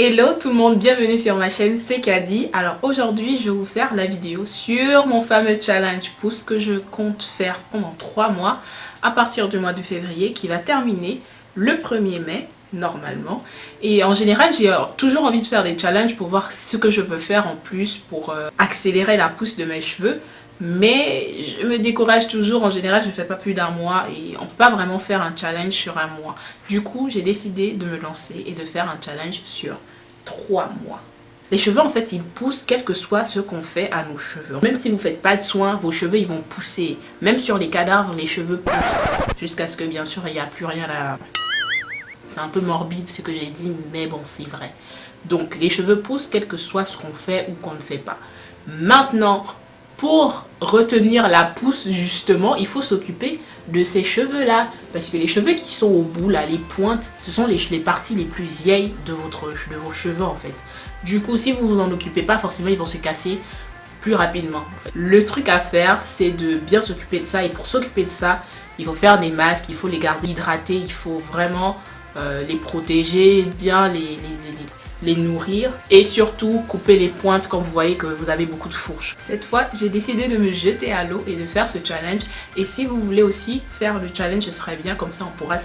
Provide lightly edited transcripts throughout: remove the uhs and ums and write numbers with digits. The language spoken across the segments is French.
Hello tout le monde, bienvenue sur ma chaîne, c'est Kadi. Alors aujourd'hui je vais vous faire la vidéo sur mon fameux challenge pouce que je compte faire pendant 3 mois à partir du mois de février qui va terminer le 1er mai normalement. Et en général j'ai toujours envie de faire des challenges pour voir ce que je peux faire en plus pour accélérer la pousse de mes cheveux. Mais je me décourage toujours, en général je ne fais pas plus d'un mois et on ne peut pas vraiment faire un challenge sur un mois. Du coup j'ai décidé de me lancer et de faire un challenge sur 3 mois. Les cheveux en fait ils poussent quel que soit ce qu'on fait à nos cheveux. Même si vous ne faites pas de soins, vos cheveux ils vont pousser. Même sur les cadavres les cheveux poussent. Jusqu'à ce que bien sûr il n'y a plus rien à... C'est un peu morbide ce que j'ai dit mais bon c'est vrai. Donc les cheveux poussent quel que soit ce qu'on fait ou qu'on ne fait pas. Maintenant... Pour retenir la pousse justement, il faut s'occuper de ces cheveux-là. Parce que les cheveux qui sont au bout, là, les pointes, ce sont les parties les plus vieilles de vos cheveux en fait. Du coup, si vous vous en occupez pas, forcément ils vont se casser plus rapidement. En fait. Le truc à faire, c'est de bien s'occuper de ça. Et pour s'occuper de ça, il faut faire des masques, il faut les garder hydratés, il faut vraiment les protéger, bien les nourrir et surtout couper les pointes quand vous voyez que vous avez beaucoup de fourches. Cette fois, j'ai décidé de me jeter à l'eau et de faire ce challenge. Et si vous voulez aussi faire le challenge, ce serait bien, comme ça on pourra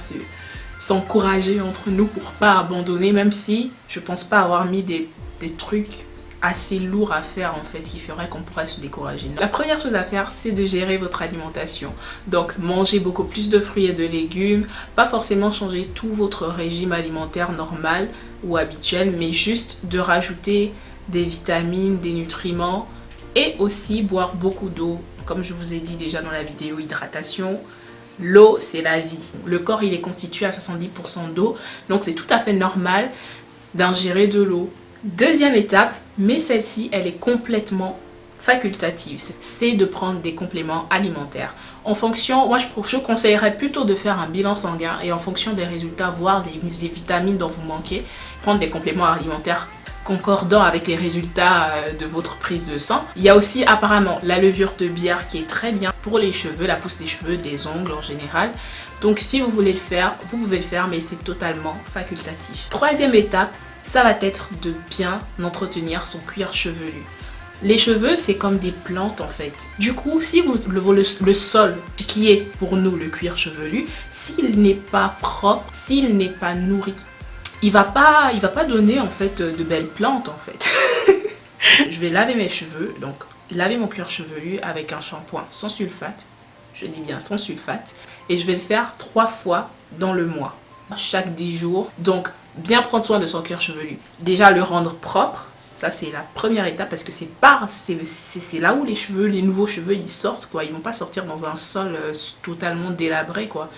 s'encourager entre nous pour pas abandonner, même si je pense pas avoir mis des trucs assez lourd à faire en fait qui ferait qu'on pourrait se décourager. La première chose à faire, c'est de gérer votre alimentation. Donc manger beaucoup plus de fruits et de légumes, pas forcément changer tout votre régime alimentaire normal ou habituel, mais juste de rajouter des vitamines, des nutriments et aussi boire beaucoup d'eau. Comme je vous ai dit déjà dans la vidéo hydratation, l'eau c'est la vie. Le corps il est constitué à 70% d'eau, donc c'est tout à fait normal d'ingérer de l'eau. Deuxième étape, mais celle-ci, elle est complètement facultative, c'est de prendre des compléments alimentaires. En fonction, moi je conseillerais plutôt de faire un bilan sanguin et en fonction des résultats, voir des vitamines dont vous manquez, prendre des compléments alimentaires concordant avec les résultats de votre prise de sang. Il y a aussi apparemment la levure de bière qui est très bien pour les cheveux, la pousse des cheveux, des ongles en général. Donc si vous voulez le faire, vous pouvez le faire, mais c'est totalement facultatif. Troisième étape, ça va être de bien entretenir son cuir chevelu. Les cheveux, c'est comme des plantes en fait. Du coup, si le sol qui est pour nous le cuir chevelu, s'il n'est pas propre, s'il n'est pas nourri, il va pas donner en fait de belles plantes en fait. Je vais laver mes cheveux, donc laver mon cuir chevelu avec un shampoing sans sulfate. Je dis bien sans sulfate. Et je vais le faire 3 fois dans le mois. Chaque 10 jours. Donc, bien prendre soin de son cuir chevelu. Déjà, le rendre propre. Ça, c'est la première étape parce que c'est là où les nouveaux cheveux, ils sortent, quoi. Ils vont pas sortir dans un sol totalement délabré, quoi.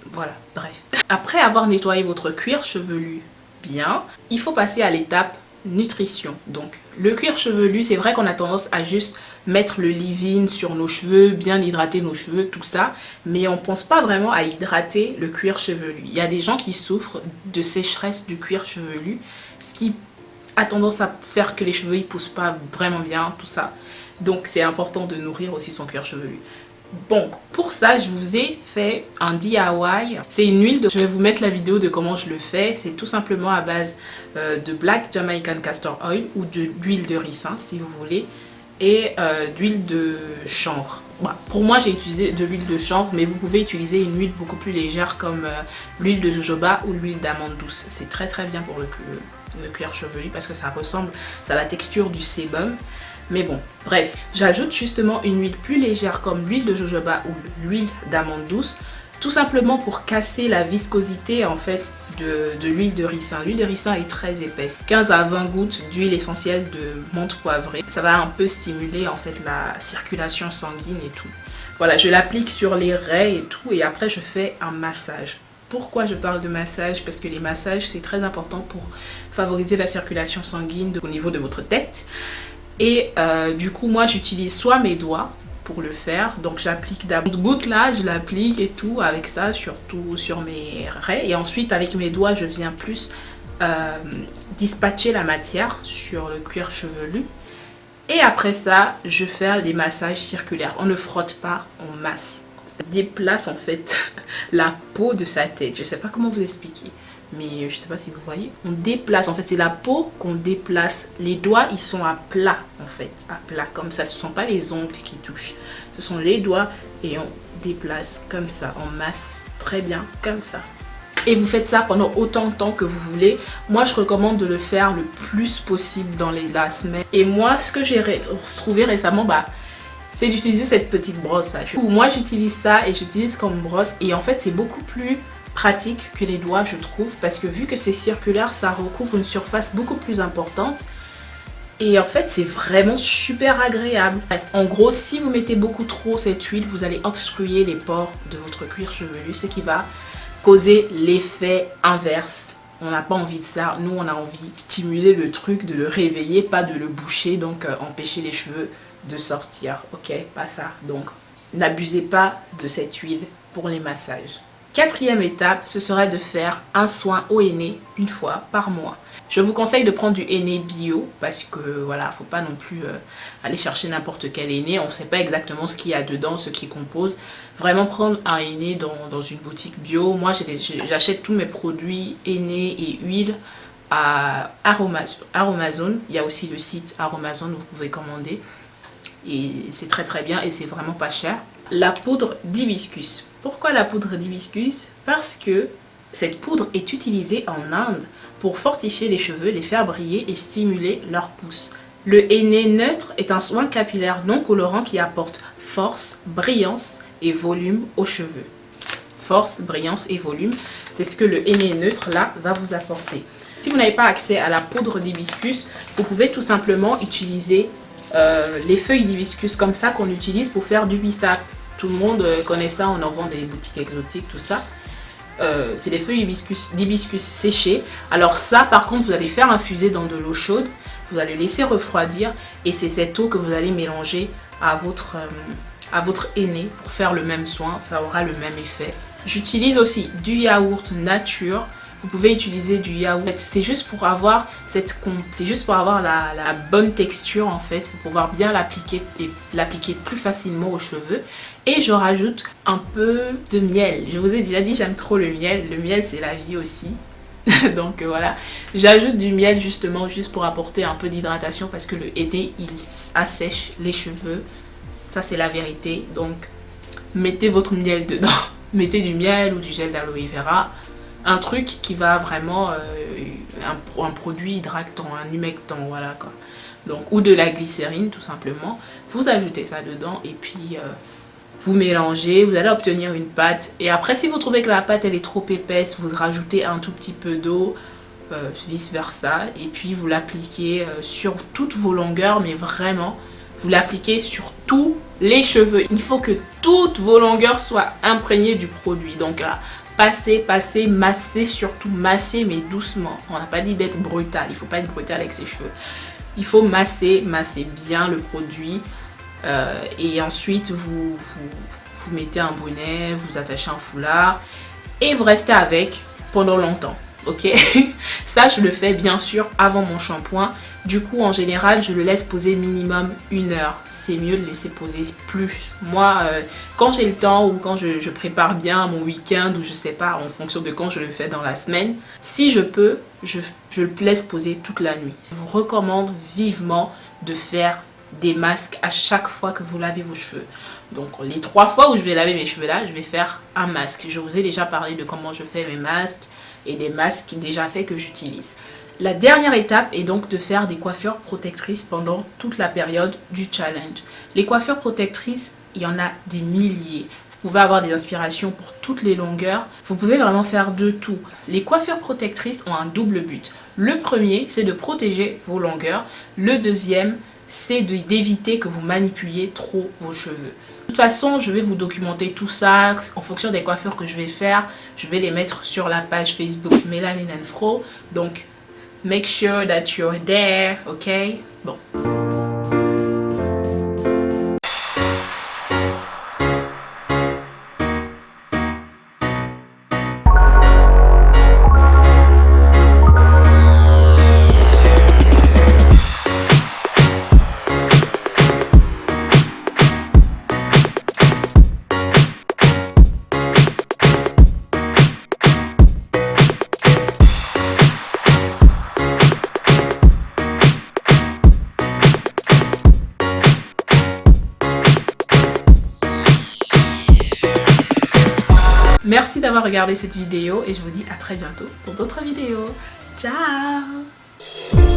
Voilà, bref. Après avoir nettoyé votre cuir chevelu bien, il faut passer à l'étape nutrition. Donc le cuir chevelu, c'est vrai qu'on a tendance à juste mettre le leave-in sur nos cheveux, bien hydrater nos cheveux, tout ça, mais on pense pas vraiment à hydrater le cuir chevelu. Il y a des gens qui souffrent de sécheresse du cuir chevelu, ce qui a tendance à faire que les cheveux ils poussent pas vraiment bien, tout ça. Donc c'est important de nourrir aussi son cuir chevelu. Bon, pour ça, je vous ai fait un DIY. C'est une huile, je vais vous mettre la vidéo de comment je le fais. C'est tout simplement à base de Black Jamaican Castor Oil ou d'huile de ricin, si vous voulez, et d'huile de chanvre. Bon, pour moi, j'ai utilisé de l'huile de chanvre, mais vous pouvez utiliser une huile beaucoup plus légère comme l'huile de jojoba ou l'huile d'amande douce. C'est très très bien pour le cuir chevelu parce que ça ressemble à la texture du sébum. Mais bon, bref, j'ajoute justement une huile plus légère comme l'huile de jojoba ou l'huile d'amande douce, tout simplement pour casser la viscosité en fait de l'huile de ricin. L'huile de ricin est très épaisse. 15 à 20 gouttes d'huile essentielle de menthe poivrée. Ça va un peu stimuler en fait la circulation sanguine et tout. Voilà, je l'applique sur les raies et tout et après je fais un massage. Pourquoi je parle de massage? Parce que les massages c'est très important pour favoriser la circulation sanguine au niveau de votre tête. Et du coup, moi, j'utilise soit mes doigts pour le faire. Donc, j'applique d'abord une goutte là, je l'applique et tout avec ça, surtout sur mes raies. Et ensuite, avec mes doigts, je viens plus dispatcher la matière sur le cuir chevelu. Et après ça, je fais des massages circulaires. On ne frotte pas, on masse. Ça déplace en fait la peau de sa tête. Je ne sais pas comment vous expliquer. mais je sais pas si vous voyez, on déplace, en fait c'est la peau qu'on déplace, les doigts ils sont à plat en fait, à plat comme ça, ce sont pas les ongles qui touchent, ce sont les doigts et on déplace comme ça, en masse, très bien, comme ça. Et vous faites ça pendant autant de temps que vous voulez. Moi, je recommande de le faire le plus possible dans la semaine. Et moi, ce que j'ai trouvé récemment, c'est d'utiliser cette petite brosse. Moi, j'utilise ça et j'utilise comme brosse. Et en fait, c'est beaucoup plus pratique que les doigts, je trouve. Parce que vu que c'est circulaire, ça recouvre une surface beaucoup plus importante. Et en fait, c'est vraiment super agréable. Bref, en gros, si vous mettez beaucoup trop cette huile, vous allez obstruer les pores de votre cuir chevelu, ce qui va causer l'effet inverse. On n'a pas envie de ça. Nous, on a envie de stimuler le truc, de le réveiller, pas de le boucher, donc empêcher les cheveux de sortir. Ok, pas ça. Donc, n'abusez pas de cette huile pour les massages. Quatrième étape, ce serait de faire un soin au henné une fois par mois. Je vous conseille de prendre du henné bio parce que voilà, faut pas non plus aller chercher n'importe quel henné. On ne sait pas exactement ce qu'il y a dedans, ce qui compose. Vraiment prendre un henné dans une boutique bio. Moi, j'achète tous mes produits henné et huile à Aromazone. Il y a aussi le site Aromazone où vous pouvez commander. Et c'est très très bien et c'est vraiment pas cher. La poudre d'hibiscus. Pourquoi la poudre d'hibiscus? Parce que cette poudre est utilisée en Inde pour fortifier les cheveux, les faire briller et stimuler leur pousse. Le henné neutre est un soin capillaire non colorant qui apporte force, brillance et volume aux cheveux. Force, brillance et volume, c'est ce que le henné neutre là va vous apporter. Si vous n'avez pas accès à la poudre d'hibiscus, vous pouvez tout simplement utiliser les feuilles d'hibiscus comme ça qu'on utilise pour faire du bissap. Tout le monde connaît ça, on en vend des boutiques exotiques, tout ça. C'est les feuilles d'hibiscus séchées. Alors ça, par contre, vous allez faire infuser dans de l'eau chaude. Vous allez laisser refroidir et c'est cette eau que vous allez mélanger à votre henné pour faire le même soin. Ça aura le même effet. J'utilise aussi du yaourt nature. Vous pouvez utiliser du yaourt. C'est juste pour avoir la bonne texture en fait, pour pouvoir bien l'appliquer et l'appliquer plus facilement aux cheveux. Et je rajoute un peu de miel. Je vous ai déjà dit, j'aime trop le miel. Le miel, c'est la vie aussi. Donc voilà, j'ajoute du miel justement juste pour apporter un peu d'hydratation parce que le henné, il assèche les cheveux. Ça, c'est la vérité. Donc, mettez votre miel dedans. Mettez du miel ou du gel d'aloe vera. Un truc qui va vraiment, un produit hydratant, un humectant, voilà quoi. Donc, ou de la glycérine tout simplement. Vous ajoutez ça dedans et puis vous mélangez, vous allez obtenir une pâte. Et après, si vous trouvez que la pâte elle est trop épaisse, vous rajoutez un tout petit peu d'eau, vice versa. Et puis vous l'appliquez sur toutes vos longueurs, mais vraiment, vous l'appliquez sur tous les cheveux. Il faut que toutes vos longueurs soient imprégnées du produit. Donc là, passez, massez, surtout massez, mais doucement. On n'a pas dit d'être brutal, il ne faut pas être brutal avec ses cheveux. Il faut masser bien le produit. Et ensuite, vous mettez un bonnet, vous attachez un foulard et vous restez avec pendant longtemps. Ok, ça je le fais bien sûr avant mon shampoing. Du coup en général je le laisse poser minimum 1 heure. C'est mieux de laisser poser plus. Moi quand j'ai le temps ou quand je prépare bien mon week-end ou je sais pas en fonction de quand je le fais dans la semaine, si je peux je le laisse poser toute la nuit. Je vous recommande vivement de faire des masques à chaque fois que vous lavez vos cheveux. Donc les 3 fois où je vais laver mes cheveux là, je vais faire un masque. Je vous ai déjà parlé de comment je fais mes masques et des masques déjà faits que j'utilise. La dernière étape est donc de faire des coiffures protectrices pendant toute la période du challenge. Les coiffures protectrices, il y en a des milliers. Vous pouvez avoir des inspirations pour toutes les longueurs. Vous pouvez vraiment faire de tout. Les coiffures protectrices ont un double but. Le premier, c'est de protéger vos longueurs. Le deuxième, c'est d'éviter que vous manipuliez trop vos cheveux. De toute façon, je vais vous documenter tout ça en fonction des coiffures que je vais faire. Je vais les mettre sur la page Facebook Melanin & Fro. Donc, make sure that you're there, ok? Bon. Merci d'avoir regardé cette vidéo et je vous dis à très bientôt pour d'autres vidéos. Ciao!